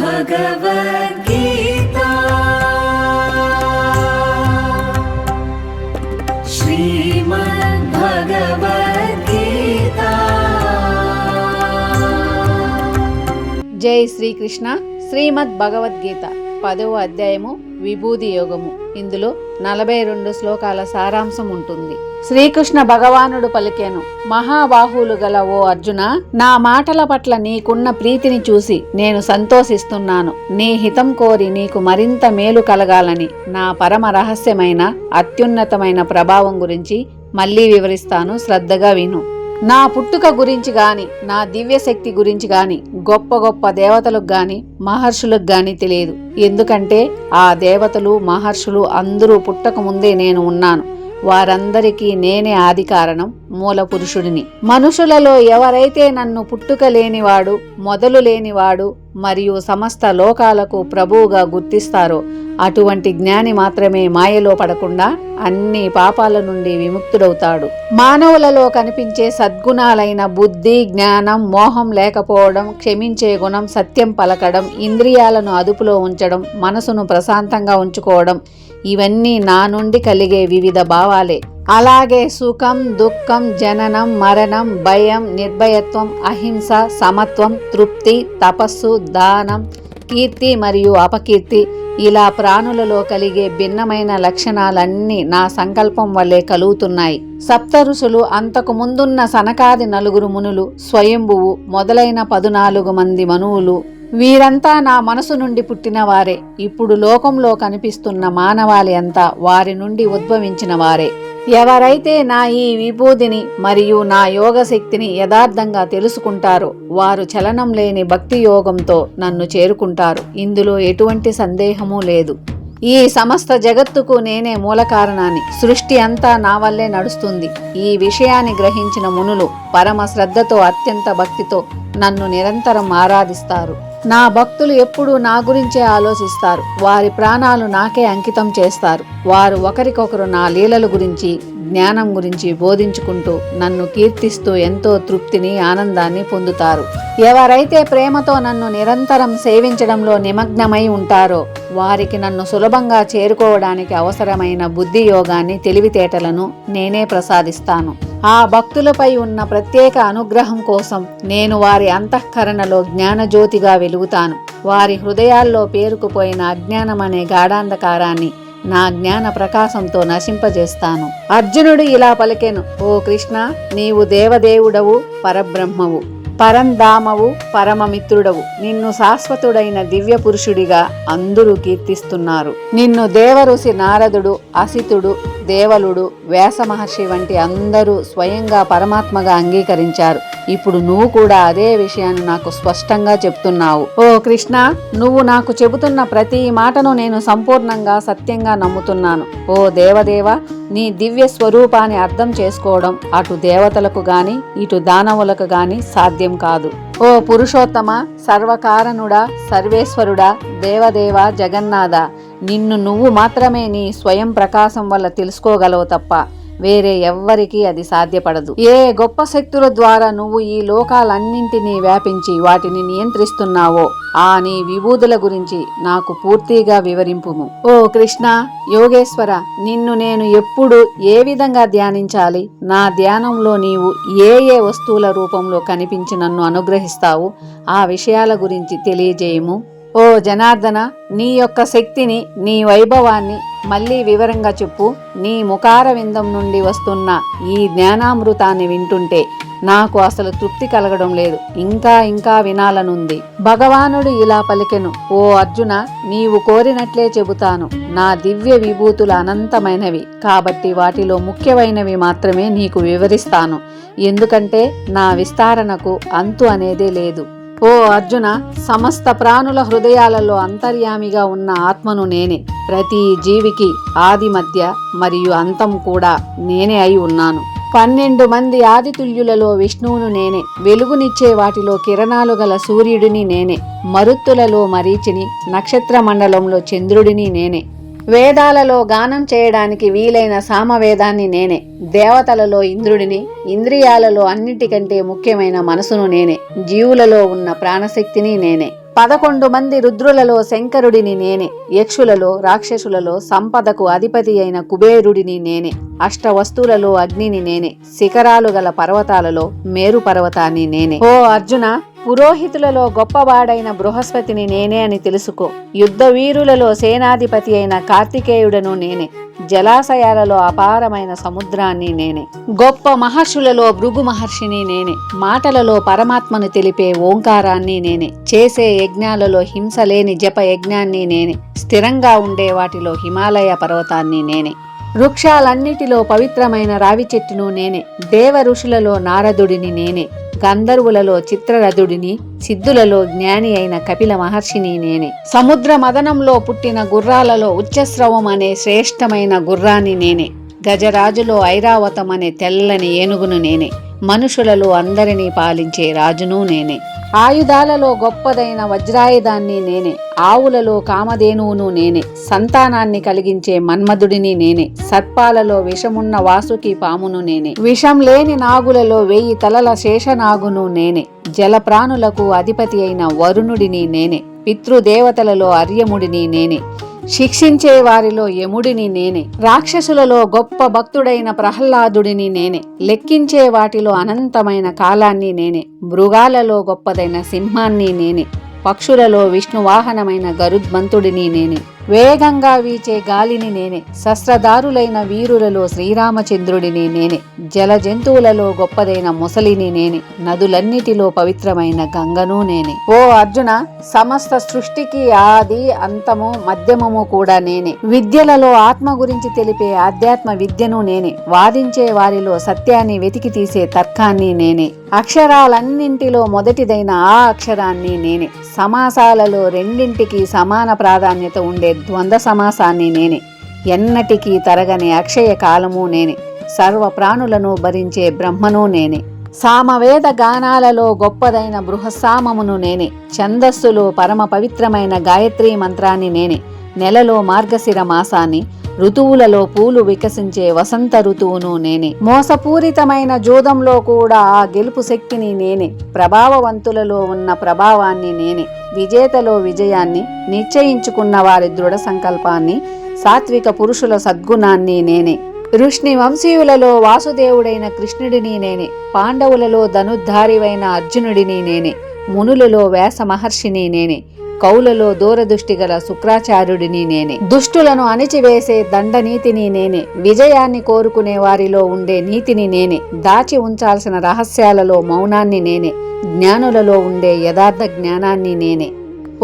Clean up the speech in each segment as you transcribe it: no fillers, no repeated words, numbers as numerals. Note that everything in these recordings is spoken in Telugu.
భగవద్గీతా శ్రీమద్ భగవద్గీతా. జై శ్రీకృష్ణ. శ్రీమద్ భగవద్గీత 10వ అధ్యాయము విభూది యోగము. ఇందులో 42 శ్లోకాల సారాంశం ఉంటుంది. శ్రీకృష్ణ భగవానుడు పలికెను, మహాబాహువులు గల ఓ అర్జున, నా మాటల పట్ల నీకున్న ప్రీతిని చూసి నేను సంతోషిస్తున్నాను. నీ హితం కోరి నీకు మరింత మేలు కలగాలని నా పరమ రహస్యమైన అత్యున్నతమైన ప్రభావం గురించి మళ్ళీ వివరిస్తాను, శ్రద్ధగా విను. నా పుట్టుక గురించి గాని, నా దివ్యశక్తి గురించి గాని గొప్ప గొప్ప దేవతలకు గాని మహర్షులకు గాని తెలియదు. ఎందుకంటే ఆ దేవతలు మహర్షులు అందరూ పుట్టక ముందే నేను ఉన్నాను. వారందరికీ నేనే ఆది కారణం, మూల పురుషుడిని. మనుషులలో ఎవరైతే నన్ను పుట్టుక లేనివాడు, మొదలు లేనివాడు మరియు సమస్త లోకాలకు ప్రభువుగా గుర్తిస్తారో అటువంటి జ్ఞాని మాత్రమే మాయలో పడకుండా అన్ని పాపాల నుండి విముక్తుడవుతాడు. మానవులలో కనిపించే సద్గుణాలైన బుద్ధి, జ్ఞానం, మోహం లేకపోవడం, క్షమించే గుణం, సత్యం పలకడం, ఇంద్రియాలను అదుపులో ఉంచడం, మనసును ప్రశాంతంగా ఉంచుకోవడం, ఇవన్నీ నా నుండి కలిగే వివిధ భావాలే. అలాగే సుఖం, దుఃఖం, జననం, మరణం, భయం, నిర్భయత్వం, అహింస, సమత్వం, తృప్తి, తపస్సు, దానం, కీర్తి మరియు అపకీర్తి, ఇలా ప్రాణులలో కలిగే భిన్నమైన లక్షణాలన్నీ నా సంకల్పం వల్లే కలుగుతున్నాయి. సప్త ఋషులు, అంతకు ముందున్న సనకాది 4 మునులు, స్వయంభువు మొదలైన 14 మంది మనువులు, వీరంతా నా మనసు నుండి పుట్టిన వారే. ఇప్పుడు లోకంలో కనిపిస్తున్న మానవాళి అంతా వారి నుండి ఉద్భవించిన వారే. ఎవరైతే నా ఈ విభూతిని మరియు నా యోగ శక్తిని యథార్థంగా తెలుసుకుంటారో వారు చలనం లేని భక్తి యోగంతో నన్ను చేరుకుంటారు. ఇందులో ఎటువంటి సందేహమూ లేదు. ఈ సమస్త జగత్తుకు నేనే మూల కారణాన్ని. సృష్టి అంతా నా వల్లే నడుస్తుంది. ఈ విషయాన్ని గ్రహించిన మునులు పరమ శ్రద్ధతో, అత్యంత భక్తితో నన్ను నిరంతరం ఆరాధిస్తారు. నా భక్తులు ఎప్పుడూ నా గురించే ఆలోచిస్తారు. వారి ప్రాణాలు నాకే అంకితం చేస్తారు. వారు ఒకరికొకరు నా లీలల గురించి, జ్ఞానం గురించి బోధించుకుంటూ నన్ను కీర్తిస్తూ ఎంతో తృప్తిని, ఆనందాన్ని పొందుతారు. ఎవరైతే ప్రేమతో నన్ను నిరంతరం సేవించడంలో నిమగ్నమై ఉంటారో వారికి నన్ను సులభంగా చేరుకోవడానికి అవసరమైన బుద్ధి యోగాన్ని, తెలివితేటలను నేనే ప్రసాదిస్తాను. ఆ భక్తులపై ఉన్న ప్రత్యేక అనుగ్రహం కోసం నేను వారి అంతఃకరణలో జ్ఞానజ్యోతిగా వెలుగుతాను. వారి హృదయాల్లో పేరుకుపోయిన అజ్ఞానం అనే గాఢాంధకారాన్ని నా జ్ఞాన ప్రకాశంతో నశింపజేస్తాను. అర్జునుడు ఇలా పలికెను, ఓ కృష్ణ, నీవు దేవదేవుడవు, పరబ్రహ్మవు, పరంధామవు, పరమమిత్రుడవు. నిన్ను శాశ్వతుడైన దివ్య పురుషుడిగా అందరూ కీర్తిస్తున్నారు. నిన్ను దేవఋషి నారదుడు, అసితుడు, దేవలుడు, వ్యాస మహర్షి వంటి అందరూ స్వయంగా పరమాత్మగా అంగీకరించారు. ఇప్పుడు నువ్వు కూడా అదే విషయాన్ని నాకు స్పష్టంగా చెప్తున్నావు. ఓ కృష్ణ, నువ్వు నాకు చెబుతున్న ప్రతి మాటను నేను సంపూర్ణంగా సత్యంగా నమ్ముతున్నాను. ఓ దేవదేవ, నీ దివ్య స్వరూపాన్ని అర్థం చేసుకోవడం అటు దేవతలకు గాని ఇటు దానవులకు గాని సాధ్యం కాదు. ఓ పురుషోత్తమ, సర్వకారణుడా, సర్వేశ్వరుడా, దేవదేవ, జగన్నాథ, నిన్ను నువ్వు మాత్రమే నీ స్వయం ప్రకాశం వల్ల తెలుసుకోగలవు తప్ప వేరే ఎవ్వరికీ అది సాధ్యపడదు. ఏ గొప్ప శక్తుల ద్వారా నువ్వు ఈ లోకాలన్నింటినీ వ్యాపించి వాటిని నియంత్రిస్తున్నావో ఆ నీ విభూతుల గురించి నాకు పూర్తిగా వివరింపుము. ఓ కృష్ణ, యోగేశ్వర, నిన్ను నేను ఎప్పుడు ఏ విధంగా ధ్యానించాలి? నా ధ్యానంలో నీవు ఏ ఏ వస్తువుల రూపంలో కనిపించి నన్ను అనుగ్రహిస్తావు? ఆ విషయాల గురించి తెలియజేయము. ఓ జనార్దన, నీ యొక్క శక్తిని, నీ వైభవాన్ని మళ్ళీ వివరంగా చెప్పు. నీ ముఖార విందం నుండి వస్తున్న ఈ జ్ఞానామృతాన్ని వింటుంటే నాకు అసలు తృప్తి కలగడం లేదు. ఇంకా ఇంకా వినాలనుంది. భగవానుడు ఇలా పలికెను, ఓ అర్జున, నీవు కోరినట్లే చెబుతాను. నా దివ్య విభూతులు అనంతమైనవి కాబట్టి వాటిలో ముఖ్యమైనవి మాత్రమే నీకు వివరిస్తాను. ఎందుకంటే నా విస్తరణకు అంతు అనేదే లేదు. ఓ అర్జున, సమస్త ప్రాణుల హృదయాలలో అంతర్యామిగా ఉన్న ఆత్మను నేనే. ప్రతి జీవికి ఆది, మధ్య మరియు అంతం కూడా నేనే అయి ఉన్నాను. 12 మంది ఆదితుల్యులలో విష్ణువును నేనే. వెలుగునిచ్చే వాటిలో కిరణాలు గల సూర్యుడిని నేనే. మరుత్తులలో మరీచిని, నక్షత్ర మండలంలో చంద్రుడిని నేనే. వేదాలలో గానం చేయడానికి వీలైన సామవేదాన్ని నేనే. దేవతలలో ఇంద్రుడిని, ఇంద్రియాలలో అన్నిటికంటే ముఖ్యమైన మనసును నేనే. జీవులలో ఉన్న ప్రాణశక్తిని నేనే. 11 మంది రుద్రులలో శంకరుడిని నేనే, యక్షులలో రాక్షసులలో సంపదకు అధిపతి అయిన కుబేరుడిని నేనే, అష్టవస్తువులలో అగ్నిని నేనే, శిఖరాలు గల పర్వతాలలో మేరు పర్వతాన్ని నేనే. ఓ అర్జున, పురోహితులలో గొప్పవాడైన బృహస్పతిని నేనే అని తెలుసుకో. యుద్ధ వీరులలో సేనాధిపతి అయిన కార్తికేయుడను నేనే, జలాశయాలలో అపారమైన సముద్రాన్ని నేనే, గొప్ప మహర్షులలో భృగు మహర్షిని నేనే, మాటలలో పరమాత్మను తెలిపే ఓంకారాన్ని నేనే, చేసే యజ్ఞాలలో హింస లేని జప యజ్ఞాన్ని నేనే, స్థిరంగా ఉండే వాటిలో హిమాలయ పర్వతాన్ని నేనే, వృక్షాలన్నిటిలో పవిత్రమైన రావి చెట్టును నేనే, దేవ ఋషులలో నారదుడిని నేనే, గంధర్వులలో చిత్రరథుడిని, సిద్ధులలో జ్ఞాని అయిన కపిల మహర్షిని నేనే, సముద్ర మదనంలో పుట్టిన గుర్రాలలో ఉచ్చస్రవం అనే శ్రేష్టమైన గుర్రాన్ని నేనే, గజరాజులో ఐరావతం అనే తెల్లని ఏనుగును నేనే, మనుషులలో అందరినీ పాలించే రాజును నేనే, ఆయుధాలలో గొప్పదైన వజ్రాయుధాన్ని నేనే, ఆవులలో కామధేనువును నేనే, సంతానాన్ని కలిగించే మన్మధుడిని నేనే, సర్పాలలో విషమున్న వాసుకి పామును నేనే, విషం లేని నాగులలో 1000 తలల శేషనాగును నేనే, జలప్రాణులకు అధిపతి అయిన వరుణుడిని నేనే, పితృదేవతలలో అర్యముడిని నేనే, శిక్షించే వారిలో యముడిని నేనే, రాక్షసులలో గొప్ప భక్తుడైన ప్రహ్లాదుడిని నేనే, లెక్కించే వాటిలో అనంతమైన కాలాన్ని నేనే, మృగాలలో గొప్పదైన సింహాన్ని నేనే, పక్షులలో విష్ణువాహనమైన గరుద్మంతుడిని నేనే, వేగంగా వీచే గాలిని నేనే, శస్త్రదారులైన వీరులలో శ్రీరామచంద్రుడిని నేనే, జల జంతువులలో గొప్పదైన ముసలిని నేనే, నదులన్నిటిలో పవిత్రమైన గంగను నేనే. ఓ అర్జున, సమస్త సృష్టికి ఆది అంతము మధ్యమము కూడా నేనే, విద్యలలో ఆత్మ గురించి తెలిపే ఆధ్యాత్మ విద్యను నేనే, వాదించే వారిలో సత్యాన్ని వెతికి తీసే తర్కాన్ని నేనే, అక్షరాలన్నింటిలో మొదటిదైన ఆ అక్షరాన్ని నేనే, సమాసాలలో రెండింటికి సమాన ప్రాధాన్యత ఉండే ద్వంద్వ సమాసాన్ని నేనే, ఎన్నటికీ తరగని అక్షయ కాలము నేనే, సర్వ ప్రాణులను భరించే బ్రహ్మను నేనే, సామవేద గానాలలో గొప్పదైన బృహస్సామమును నేనే, ఛందస్సులో పరమ పవిత్రమైన గాయత్రీ మంత్రాన్ని నేనే, నెలలో మార్గశిర మాసాన్ని, ఋతువులలో పూలు వికసించే వసంత ఋతువును నేనే, మోసపూరితమైన జూదంలో కూడా ఆ గెలుపు శక్తిని నేనే, ప్రభావవంతులలో ఉన్న ప్రభావాన్ని నేనే, విజేతలో విజయాన్ని, నిశ్చయించుకున్న వారి దృఢ సంకల్పాన్ని, సాత్విక పురుషుల సద్గుణాన్ని నేనే, ఋష్ణి వంశీయులలో వాసుదేవుడైన కృష్ణుడిని నేనే, పాండవులలో ధనుద్ధారివైన అర్జునుడిని నేనే, మునులలో వ్యాస మహర్షిని నేనే, కౌలలో దూరదృష్టి గల శుక్రాచార్యుడిని నేనే, దుష్టులను అణిచివేసే దండనీతిని నేనే, విజయాన్ని కోరుకునే వారిలో ఉండే నీతిని నేనే, దాచి ఉంచాల్సిన రహస్యాలలో మౌనాన్ని నేనే, జ్ఞానులలో ఉండే యథార్థ జ్ఞానాన్ని నేనే.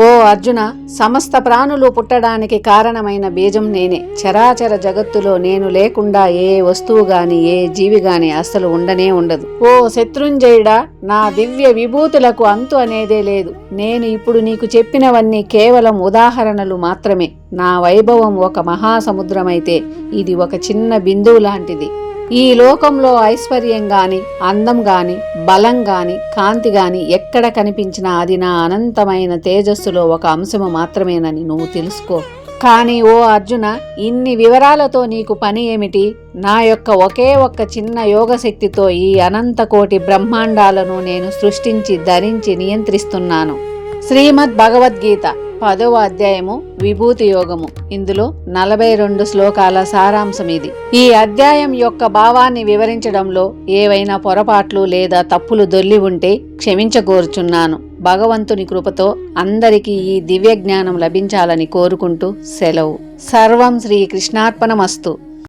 ఓ అర్జున, సమస్త ప్రాణులు పుట్టడానికి కారణమైన బీజం నేనే, చరాచర జగత్తులో నేను లేకుండా ఏ వస్తువు గాని ఏ జీవి గాని అస్సలు ఉండనే ఉండదు. ఓ శత్రుంజయుడా, నా దివ్య విభూతులకు అంతు అనేదే లేదు. నేను ఇప్పుడు నీకు చెప్పినవన్నీ కేవలం ఉదాహరణలు మాత్రమే. నా వైభవం ఒక మహాసముద్రమైతే ఇది ఒక చిన్న బిందువు లాంటిది. ఈ లోకంలో ఐశ్వర్యం గాని, అందం గాని, బలం గాని, కాంతి గాని ఎక్కడ కనిపించినా అది నా అనంతమైన తేజస్సులో ఒక అంశము మాత్రమేనని నువ్వు తెలుసుకో. కానీ ఓ అర్జున, ఇన్ని వివరాలతో నీకు పని ఏమిటి? నా యొక్క ఒకే ఒక్క చిన్న యోగశక్తితో ఈ అనంత కోటి బ్రహ్మాండాలను నేను సృష్టించి ధరించి నియంత్రిస్తున్నాను. శ్రీమద్ భగవద్గీత 10వ అధ్యాయము విభూతి యోగము. ఇందులో 42 శ్లోకాల సారాంశం ఇది. ఈ అధ్యాయం యొక్క భావాన్ని వివరించడంలో ఏవైనా పొరపాట్లు లేదా తప్పులు దొర్లి ఉంటే క్షమించగోరుచున్నాను. భగవంతుని కృపతో అందరికీ ఈ దివ్య జ్ఞానం లభించాలని కోరుకుంటూ సెలవు. సర్వం శ్రీ కృష్ణార్పణమస్తు.